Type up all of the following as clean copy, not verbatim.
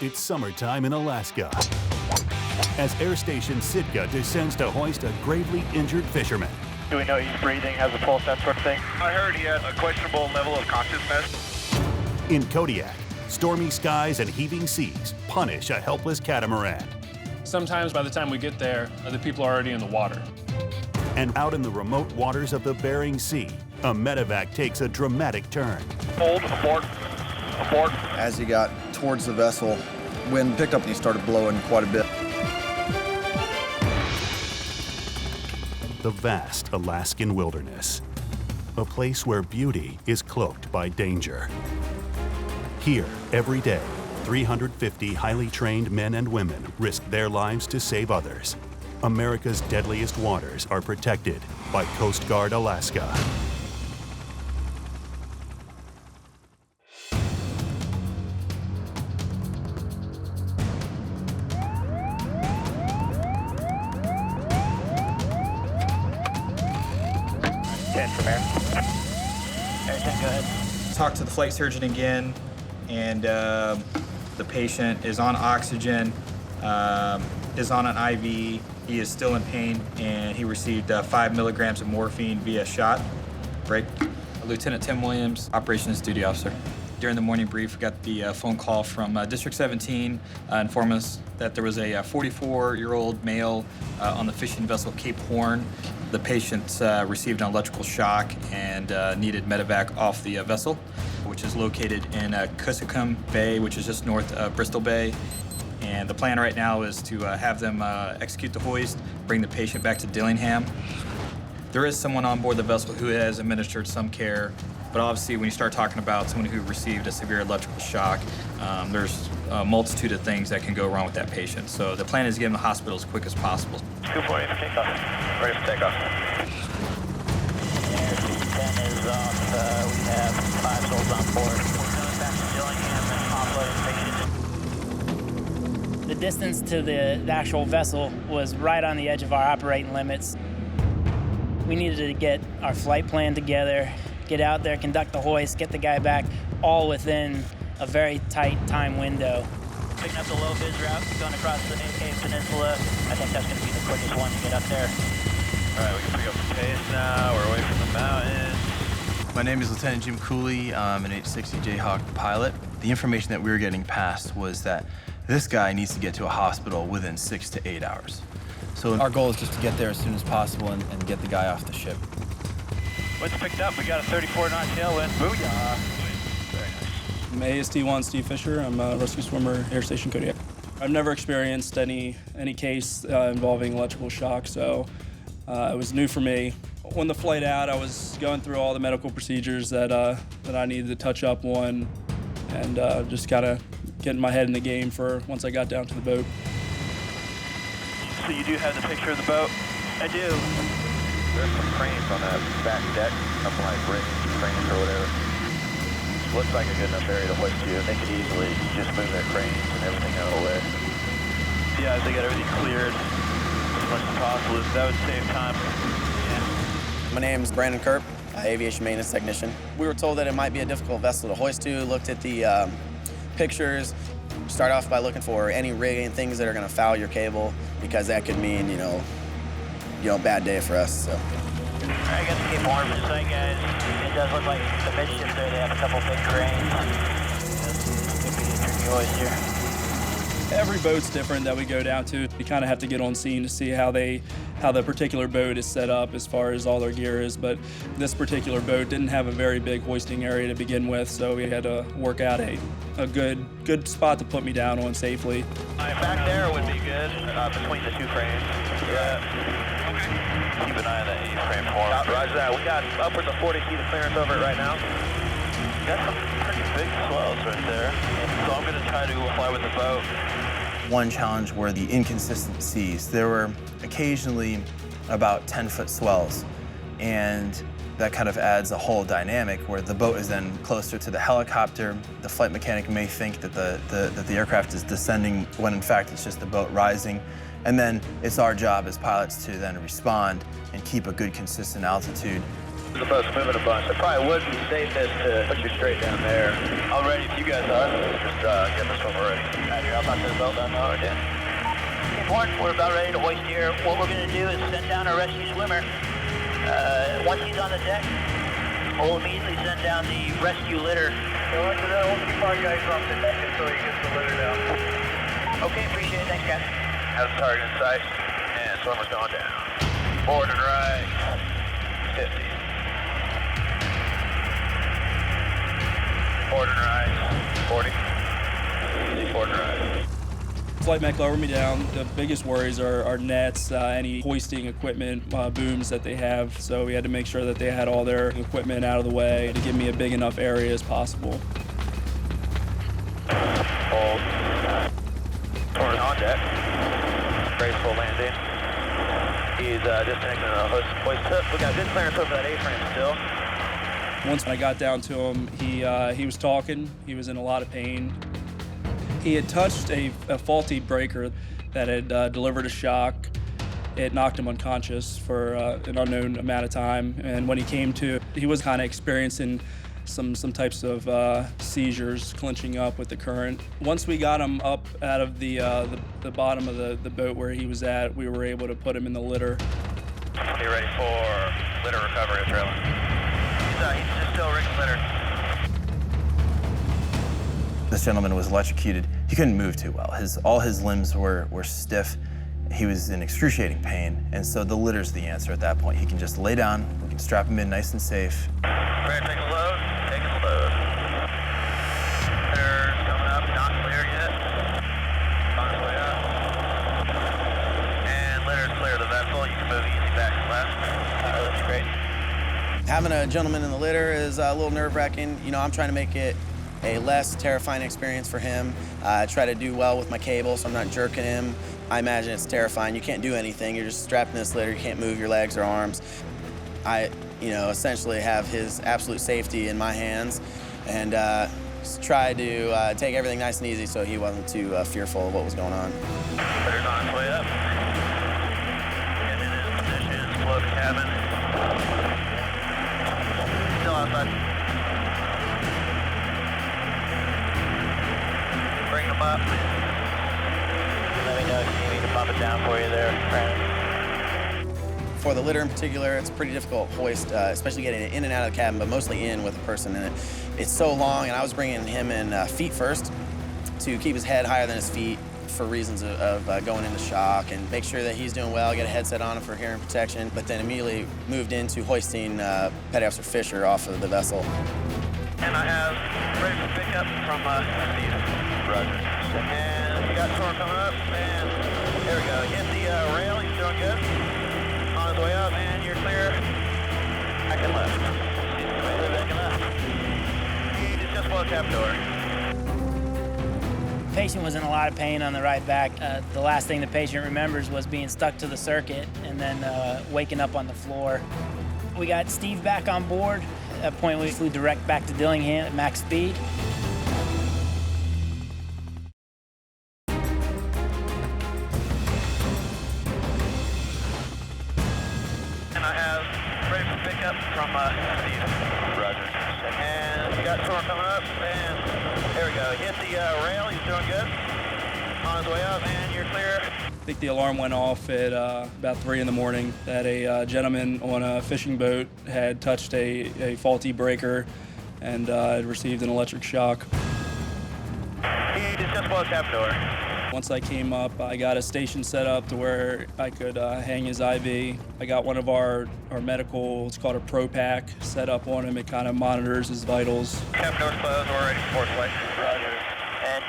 It's summertime in Alaska as Air Station Sitka descends to hoist a gravely injured fisherman. Do we know he's breathing, has a pulse, that sort of thing? I heard he had a questionable level of consciousness. In Kodiak, stormy skies and heaving seas punish a helpless catamaran. Sometimes by the time we get there, the people are already in the water. And out in the remote waters of the Bering Sea, a medevac takes a dramatic turn. Hold, abort, abort. As he got towards the vessel, wind picked up and he started blowing quite a bit. The vast Alaskan wilderness, a place where beauty is cloaked by danger. Here, every day, 350 highly trained men and women risk their lives to save others. America's deadliest waters are protected by Coast Guard Alaska. From air. Air, go ahead. Talked to the flight surgeon again, and the patient is on oxygen, is on an IV. He is still in pain, and he received 5 milligrams of morphine via shot. Break. Lieutenant Tim Williams, Operations Duty Officer. During the morning brief, we got the phone call from District 17, informing us that there was a 44-year-old male on the fishing vessel Cape Horn. The patient received an electrical shock and needed medevac off the vessel, which is located in Kodiak Bay, which is just north of Bristol Bay. And the plan right now is to have them execute the hoist, bring the patient back to Dillingham. There is someone on board the vessel who has administered some care, but obviously when you start talking about someone who received a severe electrical shock, there's a multitude of things that can go wrong with that patient. So the plan is to get him to the hospital as quick as possible. 240 for takeoff. Ready for takeoff. Air 10 is off. We have 5 souls on board. We're going back to Dillingham and offloading patient. The distance to the actual vessel was right on the edge of our operating limits. We needed to get our flight plan together, get out there, conduct the hoist, get the guy back, all within a very tight time window. Picking up the low vis route, going across the New Cape Peninsula. I think that's going to be the quickest one to get up there. All right, we can pick up the pace now. We're away from the mountains. My name is Lieutenant Jim Cooley. I'm an 860 Jayhawk pilot. The information that we were getting passed was that this guy needs to get to a hospital within 6 to 8 hours. So our goal is just to get there as soon as possible and get the guy off the ship. Wind's picked up. We got a 34-knot tailwind. Booyah. Very nice. I'm ASD1 Steve Fisher. I'm a rescue swimmer, Air Station Kodiak. I've never experienced any case involving electrical shock, so it was new for me. On the flight out, I was going through all the medical procedures that I needed to touch up on, and just kind of getting my head in the game for once I got down to the boat. So you do have the picture of the boat? I do. There's some cranes on that back deck, something like bridge cranes or whatever. Looks like a good enough area to hoist you. They could easily just move their cranes and everything out of the way. Yeah, if they got everything cleared as much as possible, that would save time. Yeah. My name is Brandon Kerp, aviation maintenance technician. We were told that it might be a difficult vessel to hoist to, looked at the pictures, start off by looking for any rigging, things that are going to foul your cable, because that could mean, you know, bad day for us. So. All right, I got the Cape Horn for sight, guys. It does look like the midship there, they have a couple big cranes. Could be a tricky hoist here. Every boat's different that we go down to. You kind of have to get on scene to see how the particular boat is set up as far as all their gear is, but this particular boat didn't have a very big hoisting area to begin with, so we had to work out a good spot to put me down on safely. Back there would be good, between the two frames. Yeah. Okay. Keep an eye on that A-frame form. Roger that. We got upwards of 40 feet of clearance over it right now. Got some pretty big swells right there. So I'm going to try to fly with the boat. One challenge were the inconsistent seas. There were occasionally about 10-foot swells, and that kind of adds a whole dynamic where the boat is then closer to the helicopter. The flight mechanic may think that the aircraft is descending when in fact it's just the boat rising. And then it's our job as pilots to then respond and keep a good consistent altitude. The boat's moving a bunch. It probably would be safest to put you straight down there. All ready if you guys are. Just get this one ready. Roger, I'll talk to the boat down there. Dan. Cape Horn, we're about ready to hoist here. What we're going to do is send down our rescue swimmer. Once he's on the deck, we'll immediately send down the rescue litter. So after that, we'll keep our guys off the deck until he gets the litter down. Okay, appreciate it. Thanks, guys. Have the target in sight, and swimmer's going down. Forward and right, 50. Forward and right, 40. Easy forward and right. Flight mech lowered me down. The biggest worries are nets, any hoisting equipment, booms that they have. So we had to make sure that they had all their equipment out of the way to give me a big enough area as possible. Hold. Torn on deck. Graceful landing. He's disconnecting the hoist hook. We got good clearance over that A-frame still. Once I got down to him, he was talking. He was in a lot of pain. He had touched a faulty breaker that had delivered a shock. It knocked him unconscious for an unknown amount of time. And when he came to, he was kind of experiencing some types of seizures, clinching up with the current. Once we got him up out of the bottom of the boat where he was at, we were able to put him in the litter. Be ready for litter recovery, trailer. He's just still rigging litter. This gentleman was electrocuted. He couldn't move too well. All his limbs were stiff. He was in excruciating pain, and so the litter's the answer at that point. He can just lay down, we can strap him in nice and safe. Ready to take a load? Taking a load. Litter's coming up, not clear yet. On its way up. And litter's clear of the vessel. You can move easy back and left. That's great. Having a gentleman in the litter is a little nerve-wracking. You know, I'm trying to make it a less terrifying experience for him. I try to do well with my cable so I'm not jerking him. I imagine it's terrifying. You can't do anything. You're just strapped in this litter. You can't move your legs or arms. I, essentially have his absolute safety in my hands and try to take everything nice and easy so he wasn't too fearful of what was going on. Litter's on its way up. Getting in his position, float the cabin. Still outside. Bring them up. Let me know if you need me to pump it down for you there, Brandon. For the litter in particular, it's a pretty difficult hoist, especially getting it in and out of the cabin, but mostly in with a person in it. It's so long, and I was bringing him in feet first to keep his head higher than his feet for reasons of going into shock and make sure that he's doing well, get a headset on him for hearing protection, but then immediately moved into hoisting Petty Officer Fisher off of the vessel. And I have ready for pickup from Steve. Roger. And you got storm coming up, and there we go. Hit the rail, he's doing good. On his way up, and you're clear. Back and left. Back and left. He's just below cabin door. The patient was in a lot of pain on the right back. The last thing the patient remembers was being stuck to the circuit and then waking up on the floor. We got Steve back on board. At that point, we flew direct back to Dillingham at max speed. And I have ready for pickup from Steve. Roger. And you got storm coming up, and there we go. Hit the rail, he's doing good. On his way up, and you're clear. I think the alarm went off at about 3 in the morning that a gentleman on a fishing boat had touched a faulty breaker and had received an electric shock. He's just below cabin door. Once I came up, I got a station set up to where I could hang his IV. I got one of our medical, it's called a Pro Pack, set up on him. It kind of monitors his vitals. Cabin door's closed, we're ready for flight. Roger. And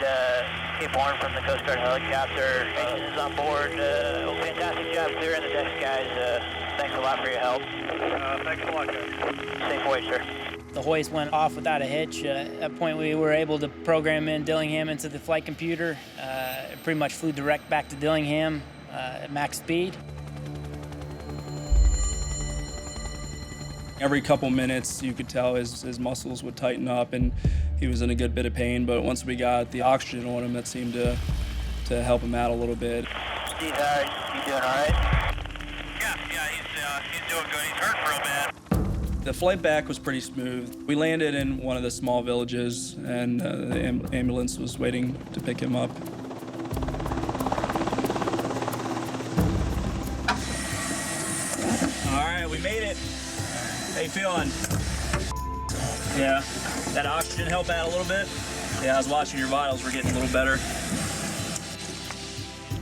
Cape Horn from the Coast Guard helicopter. Patient is on board. Fantastic job clearing the decks, guys. Thanks a lot for your help. Thanks a lot, guys. Safe voyage, sir. The hoist went off without a hitch. At that point, we were able to program in Dillingham into the flight computer. It pretty much flew direct back to Dillingham at max speed. Every couple minutes, you could tell his muscles would tighten up, and he was in a good bit of pain. But once we got the oxygen on him, that seemed to help him out a little bit. Steve, how are you doing all right? Yeah, he's doing good. He's hurt real bad. The flight back was pretty smooth. We landed in one of the small villages, and the ambulance was waiting to pick him up. All right, we made it. How you feeling? Yeah, that oxygen help out a little bit? Yeah, I was watching your vitals were getting a little better.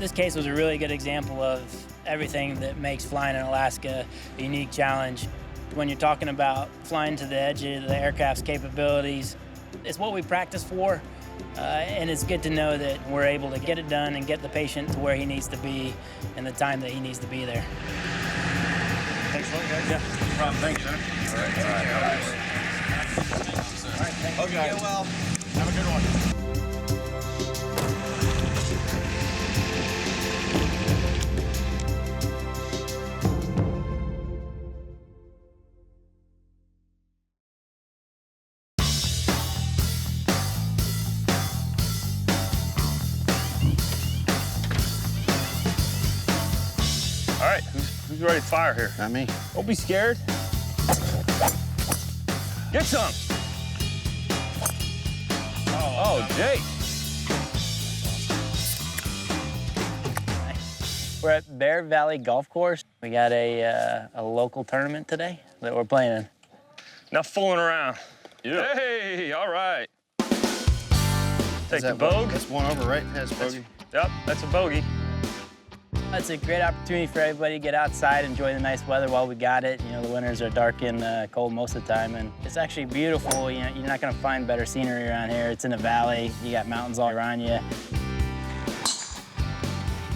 This case was a really good example of everything that makes flying in Alaska a unique challenge. When you're talking about flying to the edge of the aircraft's capabilities, it's what we practice for, and it's good to know that we're able to get it done and get the patient to where he needs to be in the time that he needs to be there. Thanks a lot, guys. Yeah, no problem. Thanks, sir. All right. Hope you get well. Have a good one. All right, who's ready to fire here? Not me. Don't be scared. Get some. Oh, Jake. We're at Bear Valley Golf Course. We got a local tournament today that we're playing in. Enough fooling around. Yeah. Hey, all right. Take the that bogue. That's one over, right? That's bogey. Yep, that's a bogey. It's a great opportunity for everybody to get outside, enjoy the nice weather while we got it. You know, the winters are dark and cold most of the time, and it's actually beautiful. You know, you're not gonna find better scenery around here. It's in a valley. You got mountains all around you.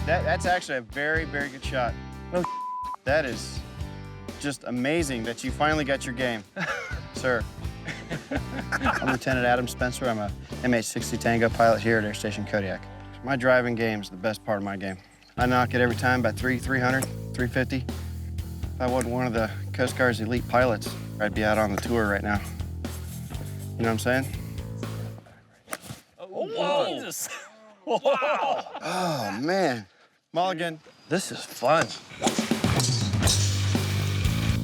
That's actually a very, very good shot. No. That is just amazing that you finally got your game, sir. I'm Lieutenant Adam Spencer. I'm a MH-60 Tango pilot here at Air Station Kodiak. My driving game is the best part of my game. I knock it every time by 300, 350. If I wasn't one of the Coast Guard's elite pilots, I'd be out on the tour right now. You know what I'm saying? Whoa. Jesus. Wow. Oh, man. Mulligan. This is fun.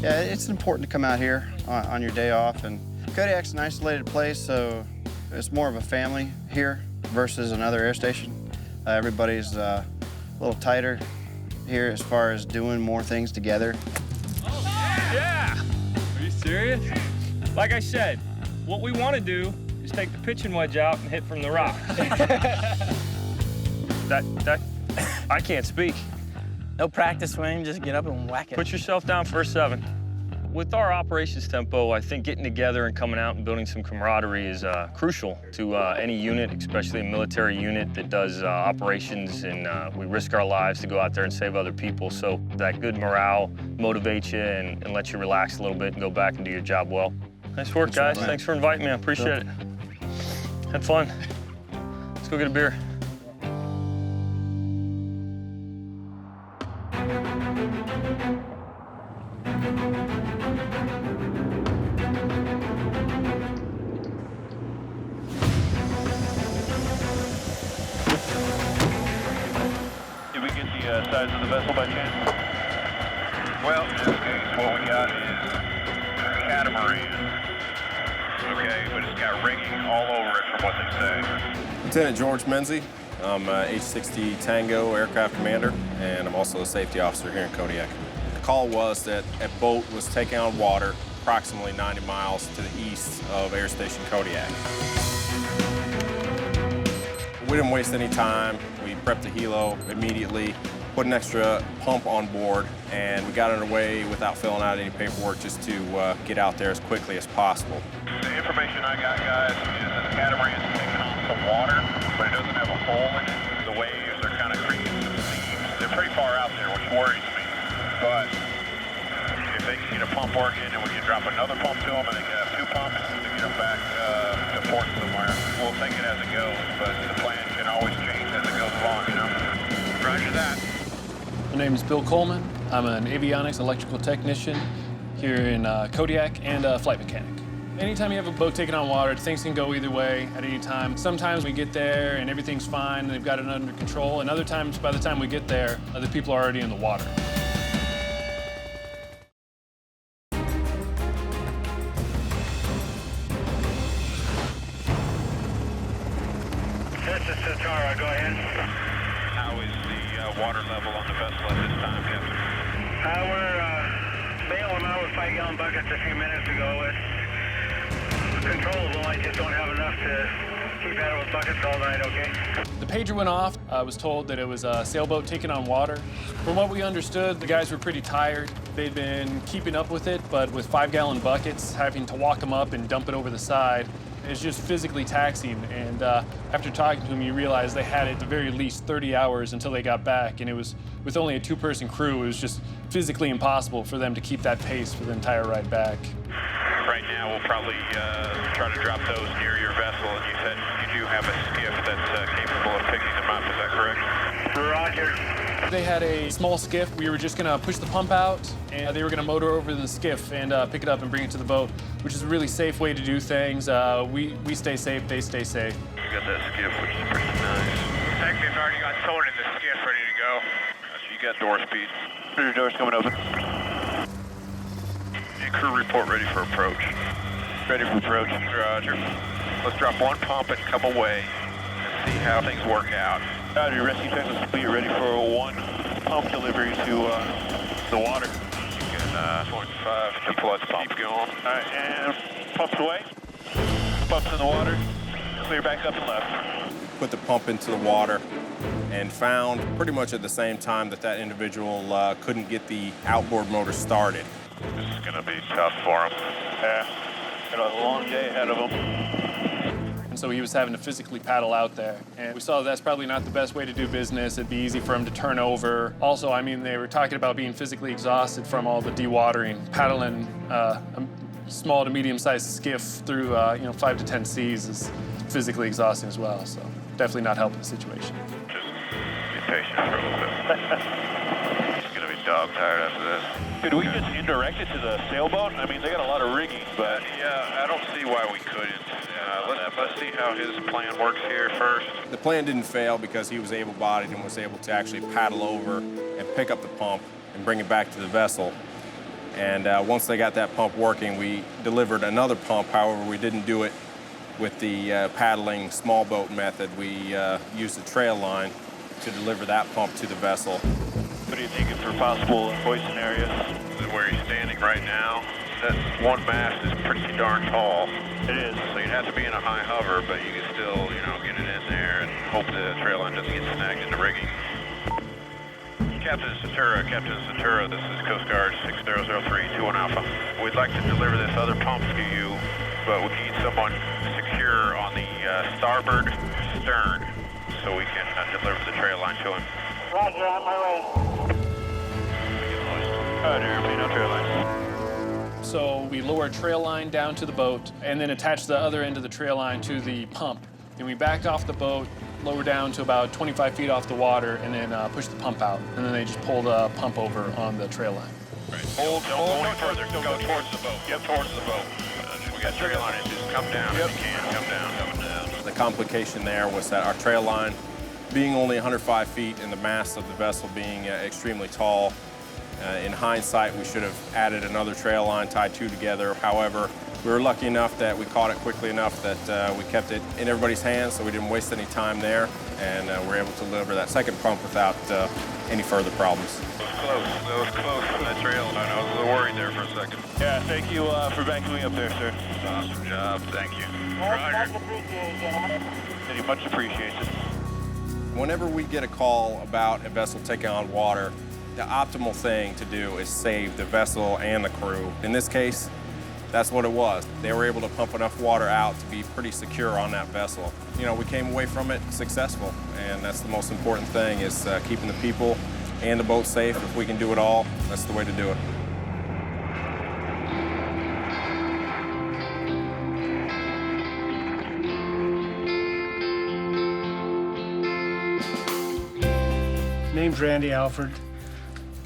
Yeah, it's important to come out here on your day off, and Kodiak's an isolated place, so it's more of a family here versus another air station. Everybody's a little tighter here as far as doing more things together. Yeah. Are you serious? Like I said, what we want to do is take the pitching wedge out and hit from the rock. I can't speak. No practice swing, just get up and whack it. Put yourself down for a 7. With our operations tempo, I think getting together and coming out and building some camaraderie is crucial to any unit, especially a military unit that does operations, and we risk our lives to go out there and save other people. So that good morale motivates you and lets you relax a little bit and go back and do your job well. Nice work, guys. Thanks for inviting me. I appreciate it. Had fun. Let's go get a beer. Size of the vessel by chance? Well, in this case, what we got is Catamaran. Okay, but it's got rigging all over it from what they say. Lieutenant George Menzie. I'm H-60 Tango aircraft commander, and I'm also a safety officer here in Kodiak. The call was that a boat was taking on water approximately 90 miles to the east of Air Station Kodiak. We didn't waste any time. We prepped the helo immediately, put an extra pump on board, and we got underway without filling out any paperwork just to get out there as quickly as possible. The information I got, guys, is that the Catamaran's taking on some water, but it doesn't have a hole in it. The waves are kind of creating some seams. They're pretty far out there, which worries me. But if they can get a pump working and we can drop another pump to them and they can have 2 pumps to get them back to port somewhere, we'll take it as it goes. But the plan can always change as it goes along, you know? Roger that. My name is Bill Coleman. I'm an avionics electrical technician here in Kodiak and a flight mechanic. Anytime you have a boat taking on water, things can go either way at any time. Sometimes we get there and everything's fine and they've got it under control, and other times, by the time we get there, the people are already in the water. go ahead. How is the water level on the vessel at this time, Captain? We're bailing them out with 5-gallon buckets a few minutes ago. It's controllable. I just don't have enough to keep at it with buckets all night, okay? The pager went off. I was told that it was a sailboat taking on water. From what we understood, the guys were pretty tired. They'd been keeping up with it, but with 5-gallon buckets, having to walk them up and dump it over the side, it's just physically taxing. And after talking to them, you realize they had at the very least 30 hours until they got back. And it was, with only a 2-person crew, it was just physically impossible for them to keep that pace for the entire ride back. Right now, we'll probably try to drop those near your vessel, and you said you do have a skiff that's capable of picking them up, is that correct? Roger. They had a small skiff. We were just gonna push the pump out, and they were gonna motor over the skiff and pick it up and bring it to the boat, which is a really safe way to do things. We stay safe, they stay safe. We got that skiff, which is pretty nice. Technically, I've already got someone in the skiff ready to go. So you got door speed. Your door's coming open. Crew report ready for approach. Ready for approach. Roger. Let's drop one pump and come away and see how things work out. Roger, rescue techs will be ready for one pump delivery to the water. You can 25 to plus pump. Keep going. All right, and pumps away. Pumps in the water. Clear back up and left. Put the pump into the water and found pretty much at the same time that that individual couldn't get the outboard motor started. This is going to be tough for him. Yeah, got a long day ahead of him. And so he was having to physically paddle out there. And we saw that's probably not the best way to do business. It'd be easy for him to turn over. Also, I mean, they were talking about being physically exhausted from all the dewatering, paddling a small to medium-sized skiff through 5 to 10 seas is physically exhausting as well. So definitely not helping the situation. Just be patient for a little bit. He's going to be dog-tired after this. Could we just indirect it to the sailboat? I mean, they got a lot of rigging, but yeah, I don't see why we couldn't. Let's see how his plan works here first. The plan didn't fail because he was able-bodied and was able to actually paddle over and pick up the pump and bring it back to the vessel. And once they got that pump working, we delivered another pump. However, we didn't do it with the paddling small boat method. We used a trail line to deliver that pump to the vessel. What are you thinking for possible hoisting areas? Where he's standing right now, that one mast is pretty darn tall. It is. So you'd have to be in a high hover, but you can still, get it in there and hope the trail line doesn't get snagged in the rigging. Captain Centura, this is Coast Guard 6003, 21 Alpha. We'd like to deliver this other pump to you, but we need someone secure on the starboard stern so we can deliver the trail line to him. Roger, on my way. No trail line. So we lower trail line down to the boat and then attach the other end of the trail line to the pump. Then we back off the boat, lower down to about 25 feet off the water, and then push the pump out. And then they just pull the pump over on the trail line. Right. Don't go any further. Go towards the boat. Yep, towards the boat. We got trail line. Just come down. Yep. If you can, come down, coming down. The complication there was that our trail line being only 105 feet and the mast of the vessel being extremely tall, in hindsight, we should have added another trail line, tied two together. However, we were lucky enough that we caught it quickly enough that we kept it in everybody's hands, so we didn't waste any time there, and we're able to deliver that second pump without any further problems. That was close on that trail line. I was a little worried there for a second. Yeah, thank you for backing me up there, sir. Awesome job, thank you. Roger. Much appreciated. Whenever we get a call about a vessel taking on water, the optimal thing to do is save the vessel and the crew. In this case, that's what it was. They were able to pump enough water out to be pretty secure on that vessel. We came away from it successful, and that's the most important thing, is keeping the people and the boat safe. If we can do it all, that's the way to do it. Name's Randy Alford.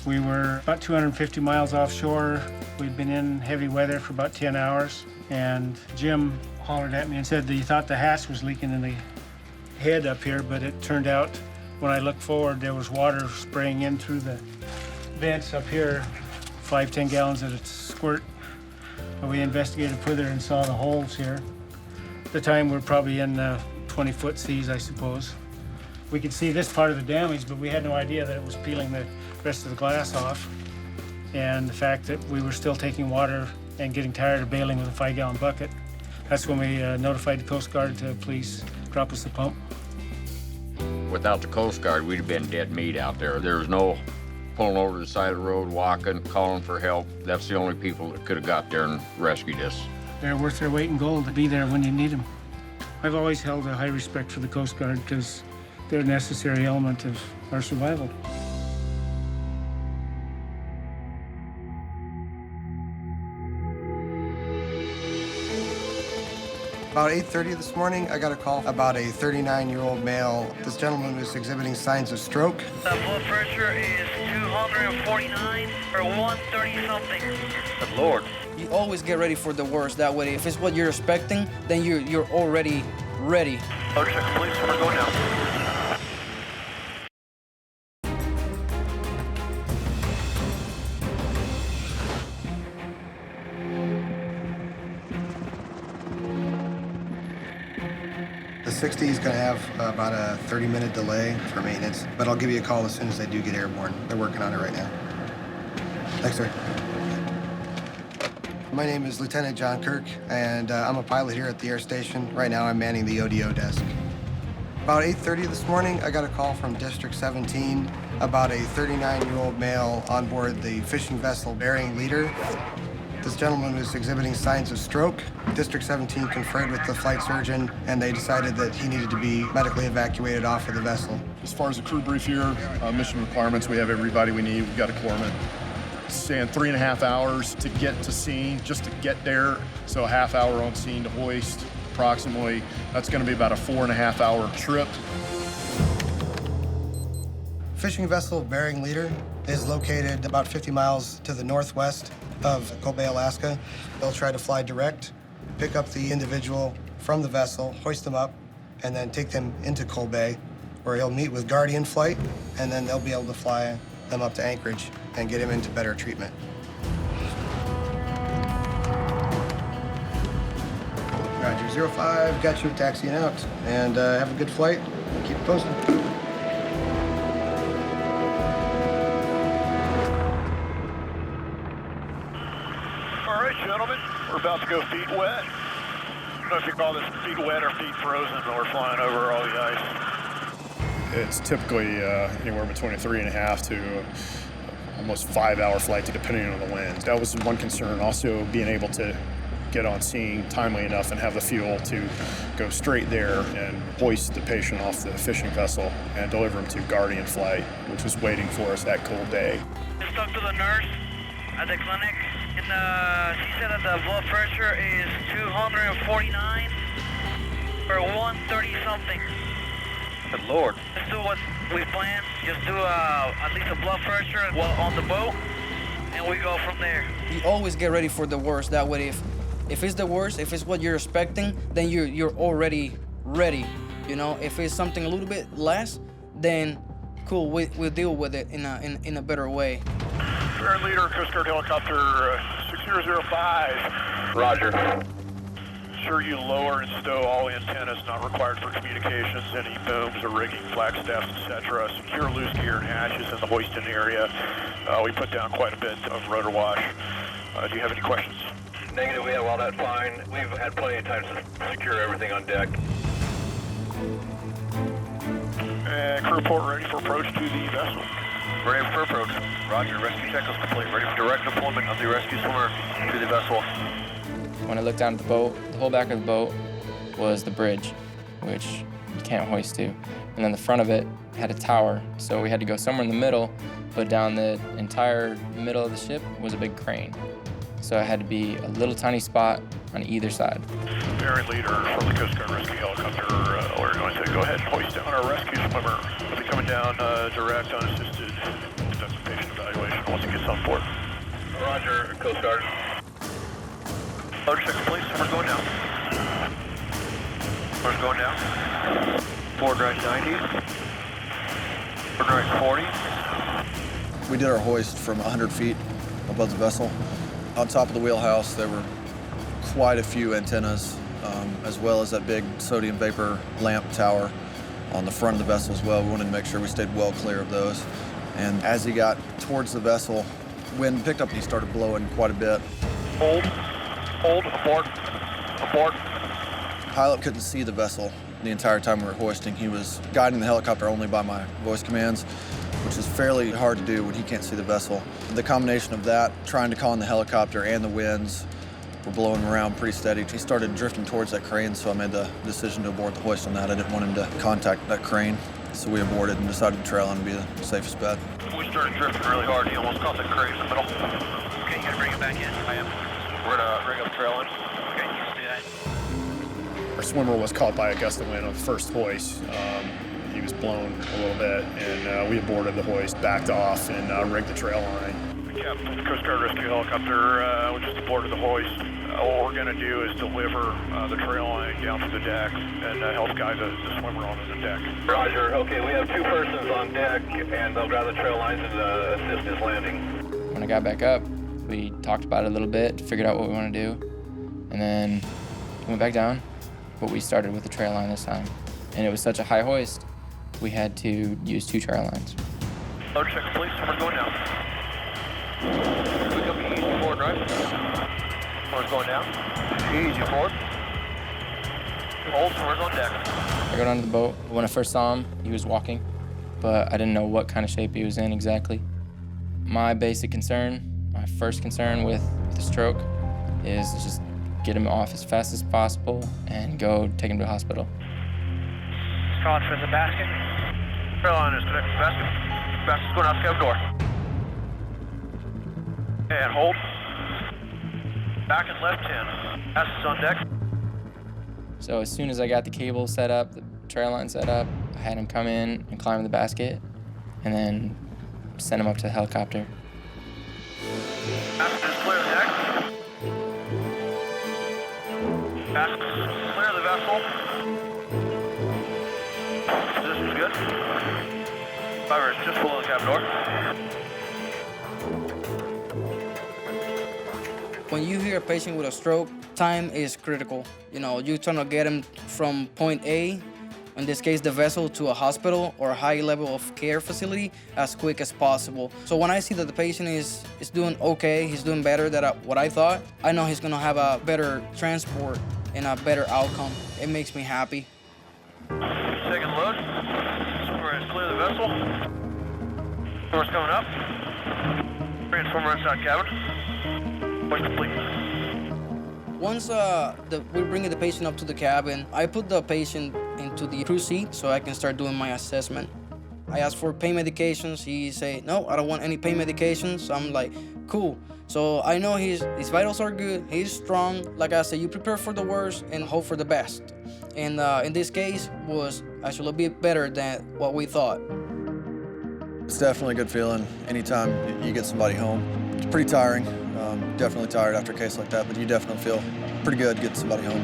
We were about 250 miles offshore. We'd been in heavy weather for about 10 hours, and Jim hollered at me and said that he thought the hatch was leaking in the head up here, but it turned out when I looked forward, there was water spraying in through the vents up here, 5-10 gallons at a squirt. We investigated further and saw the holes here. At the time, we're probably in 20-foot seas, I suppose. We could see this part of the damage, but we had no idea that it was peeling the rest of the glass off. And the fact that we were still taking water and getting tired of bailing with a 5-gallon bucket, that's when we notified the Coast Guard to please drop us the pump. Without the Coast Guard, we'd have been dead meat out there. There was no pulling over to the side of the road, walking, calling for help. That's the only people that could have got there and rescued us. They're worth their weight in gold to be there when you need them. I've always held a high respect for the Coast Guard because they're a necessary element of our survival. About 8:30 this morning, I got a call about a 39-year-old male. This gentleman was exhibiting signs of stroke. The blood pressure is 249 or 130 something. Good Lord. You always get ready for the worst. That way, if it's what you're expecting, then you're already ready. Motor check, please. We're going down. The 60 is going to have about a 30-minute delay for maintenance, but I'll give you a call as soon as they do get airborne. They're working on it right now. Thanks, sir. My name is Lieutenant John Kirk, and I'm a pilot here at the air station. Right now, I'm manning the ODO desk. About 8:30 this morning, I got a call from District 17 about a 39-year-old male on board the fishing vessel Bering Leader. This gentleman was exhibiting signs of stroke. District 17 conferred with the flight surgeon, and they decided that he needed to be medically evacuated off of the vessel. As far as the crew brief here, mission requirements, we have everybody we need. We've got a corpsman. Saying 3.5 hours to get to scene, just to get there. So a half hour on scene to hoist, approximately. That's going to be about a 4.5 hour trip. Fishing vessel Bering Leader is located about 50 miles to the northwest of Kobe, Alaska. They'll try to fly direct, pick up the individual from the vessel, hoist them up, and then take them into Kobe, where he'll meet with Guardian Flight, and then they'll be able to fly them up to Anchorage and get him into better treatment. Roger, 05, got you taxiing out, and have a good flight. Keep it posted. All right, gentlemen, we're about to go feet wet. I don't know if you call this feet wet or feet frozen, but we're flying over all the ice. It's typically anywhere between a 3.5 to almost 5 hour flight, depending on the winds. That was one concern. Also, being able to get on scene timely enough and have the fuel to go straight there and hoist the patient off the fishing vessel and deliver him to Guardian Flight, which was waiting for us that cold day. Just talked to the nurse at the clinic, and she said that the blood pressure is 249 or 130 something. Good Lord. Just do what we planned. Just do at least a blood pressure while on the boat, and we go from there. You always get ready for the worst. That way, if it's the worst, if it's what you're expecting, then you're already ready. You know, if it's something a little bit less, then cool, we'll deal with it in a better way. Bering Leader, Coast Guard helicopter 6005. Roger. Sure you lower and stow all antennas not required for communications, any booms or rigging, flagstaffs, etc. Secure loose gear and hatches in the hoisting area. We put down quite a bit of rotor wash. Do you have any questions? Negative, we have all that fine. We've had plenty of time to secure everything on deck. And crew report ready for approach to the vessel. Ready for approach. Roger, rescue check is complete. Ready for direct deployment of the rescue swimmer to the vessel. When I looked down at the boat, the whole back of the boat was the bridge, which you can't hoist to. And then the front of it had a tower, so we had to go somewhere in the middle, but down the entire middle of the ship was a big crane. So it had to be a little tiny spot on either side. Bering Leader from the Coast Guard Rescue Helicopter, we're going to go ahead and hoist down our rescue swimmer. We'll be coming down direct, unassisted, conduct some patient evaluation once he gets on board. Roger, Coast Guard. Motor check, please. We're going down. We're going down. Forward right 90. Forward right 40. We did our hoist from 100 feet above the vessel. On top of the wheelhouse, there were quite a few antennas, as well as that big sodium vapor lamp tower. on the front of the vessel as well. We wanted to make sure we stayed well clear of those. And as he got towards the vessel, wind picked up and he started blowing quite a bit. Hold, abort. Pilot couldn't see the vessel the entire time we were hoisting. He was guiding the helicopter only by my voice commands, which is fairly hard to do when he can't see the vessel. The combination of that, trying to call in the helicopter and the winds, were blowing around pretty steady. He started drifting towards that crane, so I made the decision to abort the hoist on that. I didn't want him to contact that crane, so we aborted and decided to trail on to be the safest bet. We started drifting really hard. He almost caught that crane in the middle. Okay, you gotta bring it back in. I am. We're gonna bring up trail in. Okay, you just do that. Our swimmer was caught by a gust of wind on the first hoist. He was blown a little bit, and we aborted the hoist, backed off, and rigged the trail line. Captain, the Coast Guard rescue helicopter, we just aborted the hoist. What we're gonna do is deliver the trail line down to the deck and help guide the swimmer onto the deck. Roger. Okay, we have 2 persons on deck, and they'll grab the trail lines and assist his landing. When I got back up, we talked about it a little bit, figured out what we want to do, and then went back down, but we started with the trail line this time. And it was such a high hoist, we had to use 2 trail lines. Load check, please. We're going down. Quick up, easy forward, right? We're going down. Easy forward. Hold, we're on deck. I go down to the boat. When I first saw him, he was walking, but I didn't know what kind of shape he was in exactly. My basic concern, my first concern with the stroke, is to just get him off as fast as possible and go take him to the hospital. Calling for the basket. Trail line is connected to the basket. Basket's going out the cabin door. And hold. Back and left 10. Basket's on deck. So as soon as I got the cable set up, the trail line set up, I had him come in and climb the basket, and then send him up to the helicopter. Basket is clear of the deck. Basket is clear of the vessel. Position's good. Fiber is just below the cabin door. When you hear a patient with a stroke, time is critical. You know, you're trying to get him from point A, in this case the vessel, to a hospital or a high level of care facility as quick as possible. So when I see that the patient is doing okay, he's doing better than what I thought, I know he's gonna have a better transport and a better outcome. It makes me happy. Second load. Swimmer is clear of the vessel. Swimmer's coming up. Transformer inside cabin. Hoist complete. Once we're bringing the patient up to the cabin, I put the patient into the crew seat so I can start doing my assessment. I asked for pain medications. He said, no, I don't want any pain medications. I'm like, cool. So I know his vitals are good, he's strong. Like I said, you prepare for the worst and hope for the best. And in this case, was actually a bit better than what we thought. It's definitely a good feeling anytime you get somebody home. It's pretty tiring. Definitely tired after a case like that, but you definitely feel pretty good getting somebody home.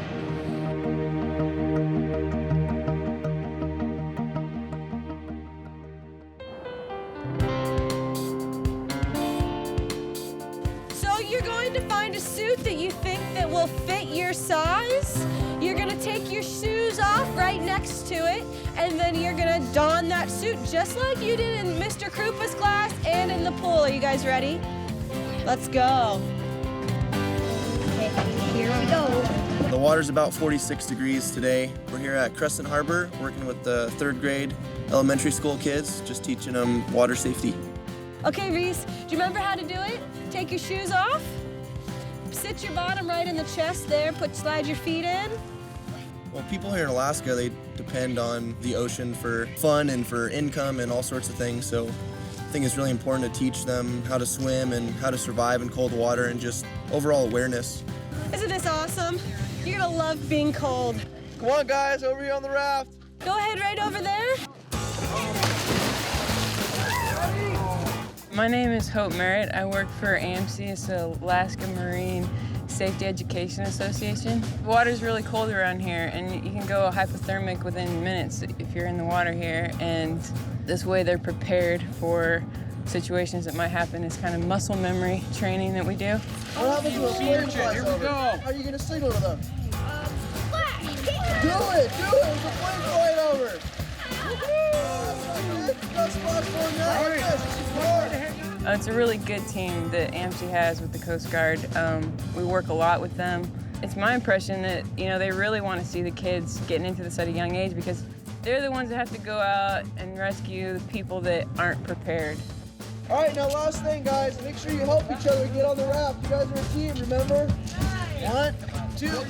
So you're going to find a suit that you think that will fit your size. You're gonna take your shoes off right next to it, and then you're gonna don that suit just like you did in Mr. Krupa's class and in the pool. Are you guys ready? Let's go. Okay, here we go. The water's about 46 degrees today. We're here at Crescent Harbor working with the 3rd grade elementary school kids, just teaching them water safety. Okay, Reese, do you remember how to do it? Take your shoes off, sit your bottom right in the chest there, slide your feet in. Well, people here in Alaska, they depend on the ocean for fun and for income and all sorts of things, so I think it's really important to teach them how to swim and how to survive in cold water and just overall awareness. Isn't this awesome? You're gonna love being cold. Come on, guys, over here on the raft. Go ahead, right over there. My name is Hope Merritt. I work for AMC, it's the Alaska Marine Safety Education Association. The water's really cold around here, and you can go hypothermic within minutes if you're in the water here, and this way they're prepared for situations that might happen. It's kind of muscle memory training that we do. What happens to a plane flies over? How are you going to signal to them? Do it! There's a plane flying over! It's a really good team that AMC has with the Coast Guard. We work a lot with them. It's my impression that, you know, they really want to see the kids getting into this at a young age because they're the ones that have to go out and rescue the people that aren't prepared. All right, now last thing, guys. Make sure you help each other get on the raft. You guys are a team, remember? 1, 2, go!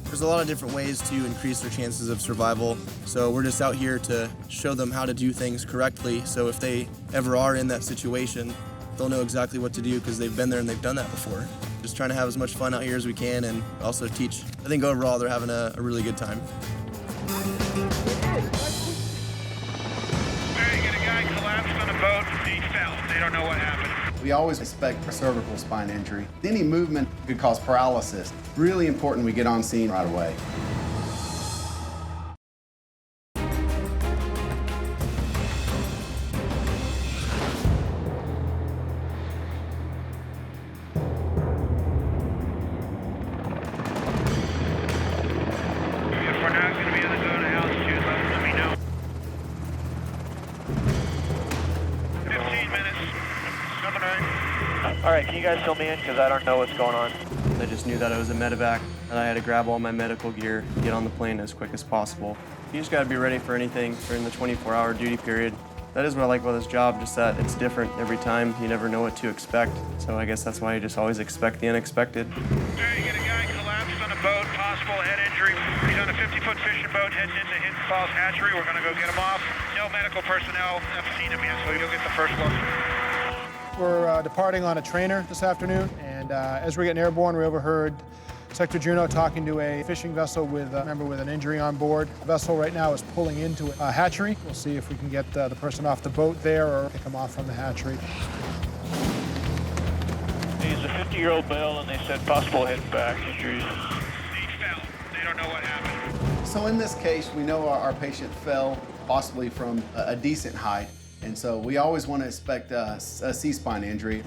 There's a lot of different ways to increase their chances of survival. So we're just out here to show them how to do things correctly. So if they ever are in that situation, they'll know exactly what to do because they've been there and they've done that before. Just trying to have as much fun out here as we can and also teach. I think overall they're having a really good time. Collapsed on a boat, he fell. They don't know what happened. We always expect a cervical spine injury. Any movement could cause paralysis. Really important we get on scene right away. If we're not going to be able to go to altitude, let me know. 15 minutes. Coming right. All right, can you guys fill me in? Because I don't know what's going on. I just knew that it was a medevac, and I had to grab all my medical gear, get on the plane as quick as possible. You just got to be ready for anything during the 24-hour duty period. That is what I like about this job, just that it's different every time. You never know what to expect. So I guess that's why you just always expect the unexpected. Okay, you get a guy collapsed on a boat, possible head injury. He's on a 50-foot fishing boat heading into Hidden Falls Hatchery. We're going to go get him off. No medical personnel have seen him yet, so you'll get the first look. We're departing on a trainer this afternoon, and as we're getting airborne, we overheard Sector Juno talking to a fishing vessel with a member with an injury on board. The vessel right now is pulling into a hatchery. We'll see if we can get the person off the boat there or pick him off from the hatchery. He's a 50-year-old male, and they said possible head and back injuries. He fell. They don't know what happened. So in this case, we know our patient fell possibly from a decent height. And so we always want to expect a C-spine injury.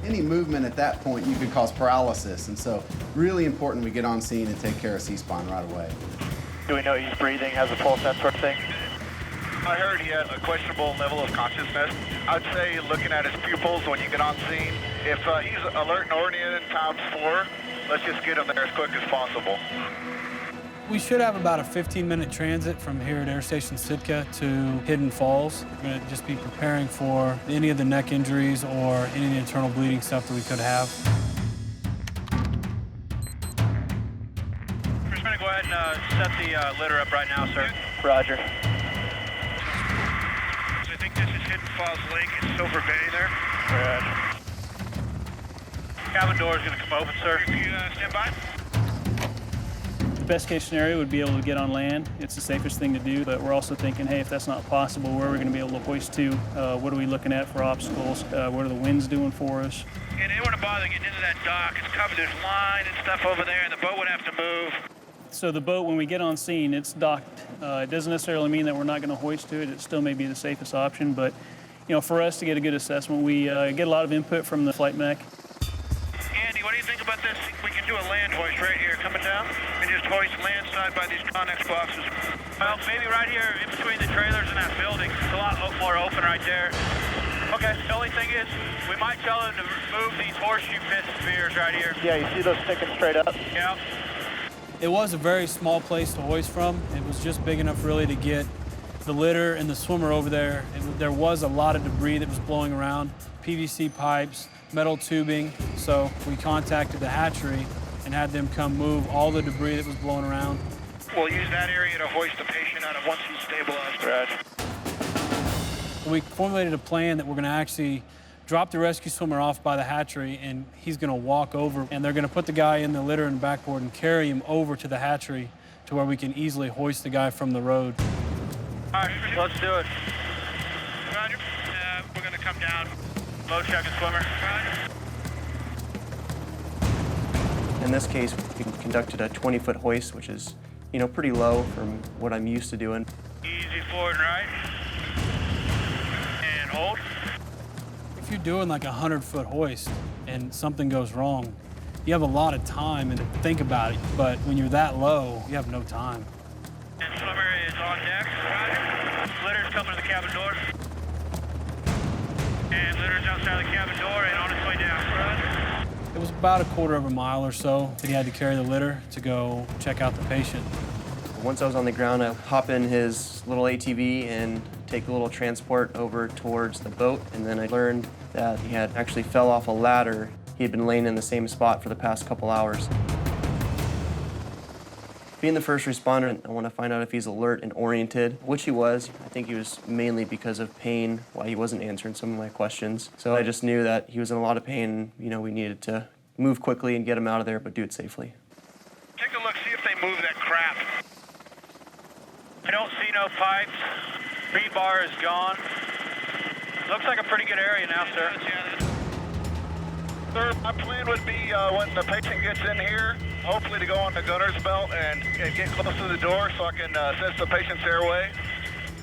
Any movement at that point, you could cause paralysis. And so really important we get on scene and take care of C-spine right away. Do we know he's breathing, has a pulse, that sort of thing? I heard he had a questionable level of consciousness. I'd say looking at his pupils when you get on scene, if he's alert and oriented times 4, let's just get him there as quick as possible. We should have about a 15-minute transit from here at Air Station Sitka to Hidden Falls. We're going to just be preparing for any of the neck injuries or any of the internal bleeding stuff that we could have. Fisherman, go ahead and set the litter up right now, sir. Roger. So I think this is Hidden Falls Lake. It's Silver Bay there. Roger. Cabin door is going to come open, sir. Can you stand by? The best case scenario would be able to get on land. It's the safest thing to do, but we're also thinking, hey, if that's not possible, where are we going to be able to hoist to? What are we looking at for obstacles? What are the winds doing for us? Yeah, they wouldn't bother getting into that dock. It's covered. There's line and stuff over there, and the boat would have to move. So the boat, when we get on scene, it's docked. It doesn't necessarily mean that we're not going to hoist to it. It still may be the safest option, but you know, for us to get a good assessment, we get a lot of input from the flight mech. Andy, what do you think about this? We can do a land hoist right here, coming down, and just hoist land side by these Connex boxes. Well, maybe right here in between the trailers and that building. It's a lot more open right there. Okay, the only thing is, we might tell them to move these horseshoe pit spheres right here. Yeah, you see those sticking straight up? Yeah. It was a very small place to hoist from. It was just big enough really to get the litter and the swimmer over there. There was a lot of debris that was blowing around, PVC pipes, metal tubing. So we contacted the hatchery and had them come move all the debris that was blowing around. We'll use that area to hoist the patient out of once he's stabilized. Roger. We formulated a plan that we're going to actually drop the rescue swimmer off by the hatchery, and he's going to walk over, and they're going to put the guy in the litter and backboard and carry him over to the hatchery to where we can easily hoist the guy from the road. All right, let's do it. Roger. We're going to come down. Low check and swimmer. Roger. In this case, we conducted a 20-foot hoist, which is, you know, pretty low from what I'm used to doing. Easy forward and right. And hold. If you're doing like a 100-foot hoist and something goes wrong, you have a lot of time and to think about it. But when you're that low, you have no time. And swimmer is on deck. Roger. Litter's open the cabin door. And litter's outside the cabin door and on its way down. Roger. It was about a quarter of a mile or so that he had to carry the litter to go check out the patient. Once I was on the ground, I hop in his little ATV and take a little transport over towards the boat, and then I learned that he had actually fell off a ladder. He had been laying in the same spot for the past couple hours. Being the first responder, I want to find out if he's alert and oriented, which he was. I think he was mainly because of pain, why he wasn't answering some of my questions. So I just knew that he was in a lot of pain. You know, we needed to move quickly and get him out of there, but do it safely. Take a look, see if they move that crap. I don't see no pipes. Rebar is gone. Looks like a pretty good area now, sir. Sir, my plan would be when the patient gets in here, hopefully to go on the gunner's belt and get close to the door so I can sense the patient's airway.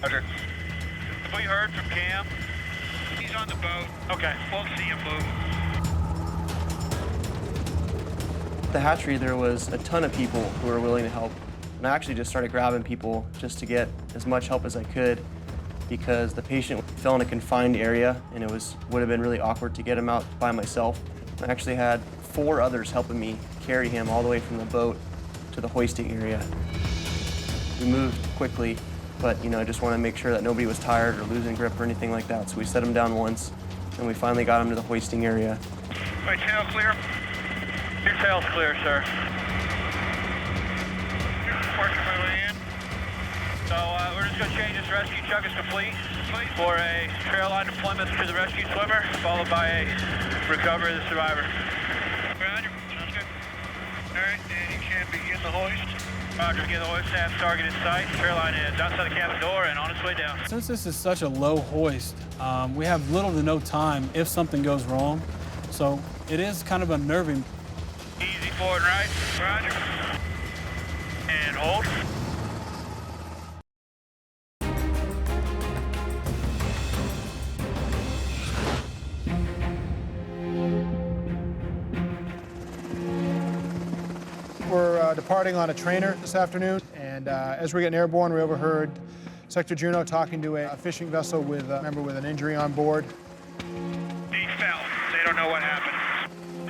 Roger. Have we heard from Cam? He's on the boat. Okay, we'll see him move. At the hatchery, there was a ton of people who were willing to help. And I actually just started grabbing people just to get as much help as I could because the patient fell in a confined area and it would have been really awkward to get him out by myself. I actually had 4 others helping me carry him all the way from the boat to the hoisting area. We moved quickly, but I just want to make sure that nobody was tired or losing grip or anything like that. So we set him down once and we finally got him to the hoisting area. Right, tail clear? Your tail's clear, sir. Working my way in. So we're just going to change this rescue truck is complete for a trail line deployment to the rescue swimmer, followed by a recovery of the survivor. Roger, sounds good. All right, and you can begin the hoist. Roger, begin the hoist, have target in sight. Trail line is outside the cabin door and on its way down. Since this is such a low hoist, we have little to no time if something goes wrong. So it is kind of unnerving. Easy forward right. Roger. And hold. We're departing on a trainer this afternoon, and as we're getting airborne, we overheard Sector Juno talking to a fishing vessel with a member with an injury on board. He fell. They don't know what happened.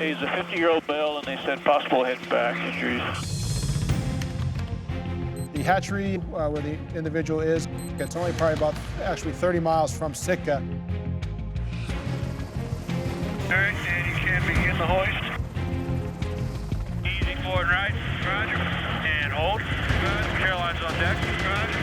He's a 50-year-old male, and they said possible head and back injuries. The hatchery where the individual is, it's only probably about actually 30 miles from Sitka. All right, and you can begin the hoist. Easy forward right. Roger. And hold. Good. Caroline's on deck. Roger.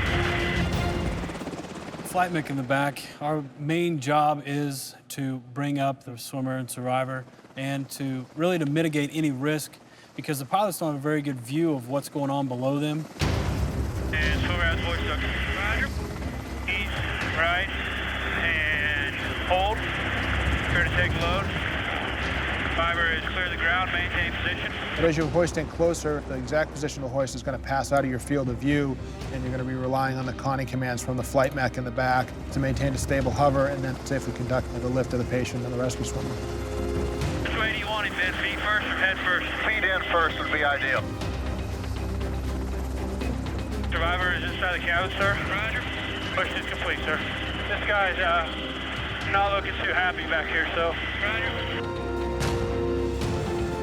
Flight mech in the back. Our main job is to bring up the swimmer and survivor and to really to mitigate any risk because the pilots don't have a very good view of what's going on below them. And swimmer has voice duck. Roger. East, right, and hold. Clear to take load. Survivor is clear of the ground, maintain position. But as you're hoisting closer, the exact position of the hoist is going to pass out of your field of view, and you're going to be relying on the conning commands from the flight mech in the back to maintain a stable hover and then safely conduct the lift of the patient and the rescue swimmer. Which way do you want him, Ben? Feet first or head first? Feet in first would be ideal. Survivor is inside the cabin, sir. Roger. Push is complete, sir. This guy's not looking too happy back here, so. Roger.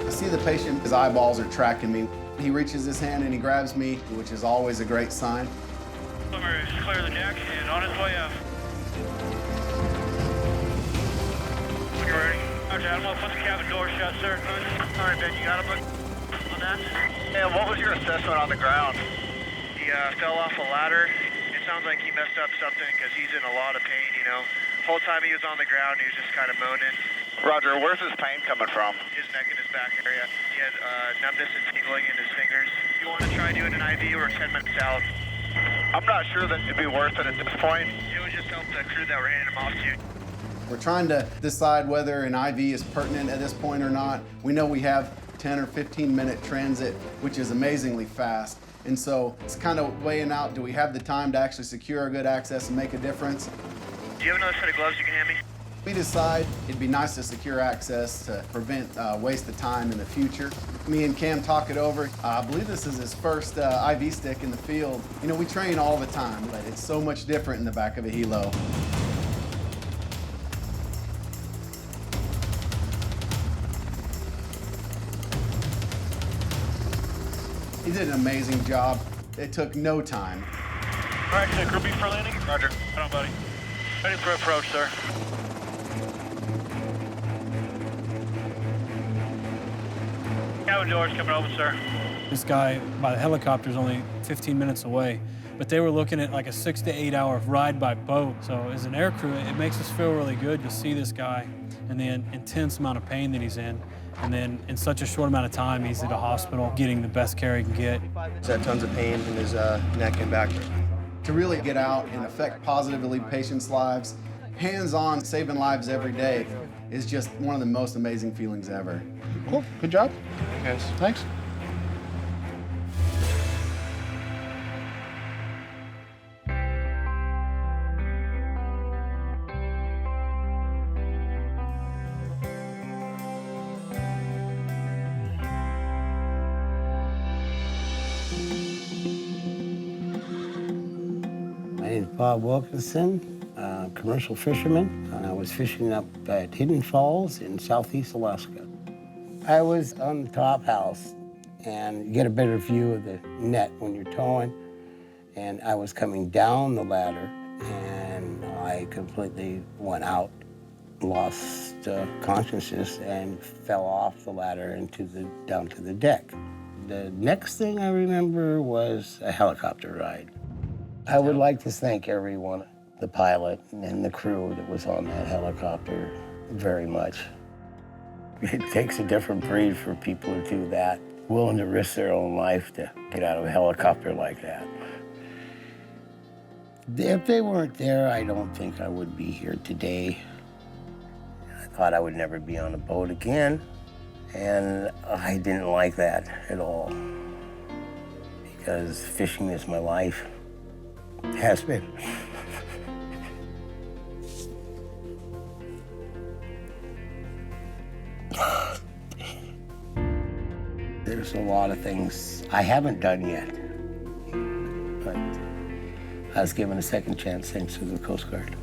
I see the patient, his eyeballs are tracking me. He reaches his hand and he grabs me, which is always a great sign. Swimmer is clear of the deck and on his way up. You ready? Okay, I'm gonna put the cabin door shut, sir. All right, Ben, you got him on that? And what was your assessment on the ground? He fell off a ladder. It sounds like he messed up something because he's in a lot of pain, The whole time he was on the ground, he was just kind of moaning. Roger, where's his pain coming from? His neck and his back area. He had numbness and tingling in his fingers. You want to try doing an IV, we're 10 minutes out. I'm not sure that it'd be worth it at this point. It would just help the crew that were handing him off to. We're trying to decide whether an IV is pertinent at this point or not. We know we have 10 or 15-minute transit, which is amazingly fast. And so it's kind of weighing out, do we have the time to actually secure a good access and make a difference? Do you have another set of gloves you can hand me? We decide it'd be nice to secure access to prevent waste of time in the future. Me and Cam talk it over. I believe this is his first IV stick in the field. You know, we train all the time, but it's so much different in the back of a helo. He did an amazing job. It took no time. All right, crew beef for landing. Roger. Come on, buddy. Ready for approach, sir. Cabin doors coming open, sir. This guy by the helicopter is only 15 minutes away, but they were looking at like a 6 to 8 hour ride by boat. So as an aircrew, it makes us feel really good to see this guy and the intense amount of pain that he's in. And then in such a short amount of time, he's at a hospital getting the best care he can get. He's had tons of pain in his neck and back. To really get out and affect positively patients' lives, hands-on, saving lives every day, is just one of the most amazing feelings ever. Cool, good job. Yes. Thanks. My name is Bob Wilkinson, commercial fisherman. I was fishing up at Hidden Falls in southeast Alaska. I was on the top house, and you get a better view of the net when you're towing. And I was coming down the ladder, and I completely went out, lost consciousness, and fell off the ladder down to the deck. The next thing I remember was a helicopter ride. I would like to thank everyone, the pilot and the crew that was on that helicopter, very much. It takes a different breed for people to do that, willing to risk their own life to get out of a helicopter like that. If they weren't there, I don't think I would be here today. I thought I would never be on a boat again, and I didn't like that at all, because fishing is my life. It has been. There's a lot of things I haven't done yet, but I was given a second chance thanks to the Coast Guard.